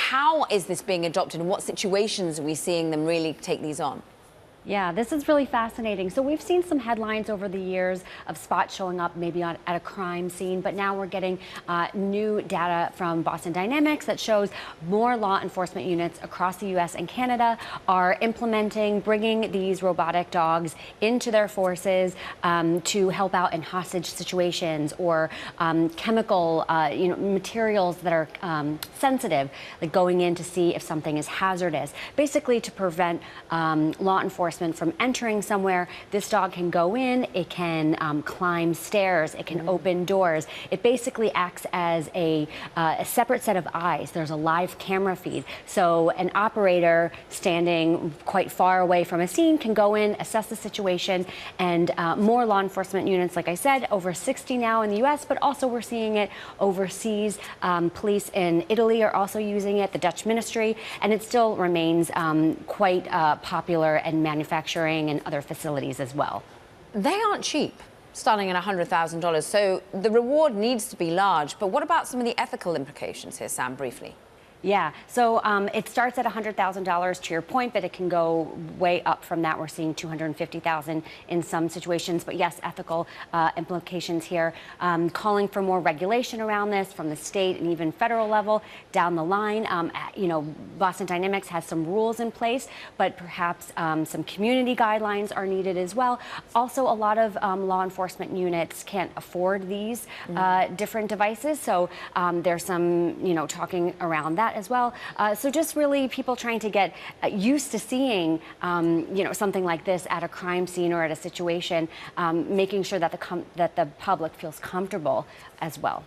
How is this being adopted, and what situations are we seeing them really take these on? Yeah, this is really fascinating. So we've seen some headlines over the years of spots showing up maybe at a crime scene, but now we're getting new data from Boston Dynamics that shows more law enforcement units across the U.S. and Canada are bringing these robotic dogs into their forces to help out in hostage situations or chemical materials that are sensitive, like going in to see if something is hazardous, basically to prevent law enforcement from entering somewhere. This dog can go in, it can climb stairs, it can open doors. It basically acts as a separate set of eyes. There's a live camera feed. So an operator standing quite far away from a scene can go in, assess the situation, and more law enforcement units, like I said, over 60 now in the US, but also we're seeing it overseas. Police in Italy are also using it, the Dutch ministry, and it still remains quite popular and manufacturing and other facilities as well. They aren't cheap, starting at $100,000. So the reward needs to be large. But what about some of the ethical implications here, Sam, briefly? Yeah, so it starts at $100,000 to your point, but it can go way up from that. We're seeing $250,000 in some situations. But yes, ethical implications here. Calling for more regulation around this from the state and even federal level down the line. Boston Dynamics has some rules in place, but perhaps some community guidelines are needed as well. Also, a lot of law enforcement units can't afford these different devices. So there's some, talking around that as well. So just really people trying to get used to seeing, something like this at a crime scene or at a situation, making sure that the public feels comfortable as well.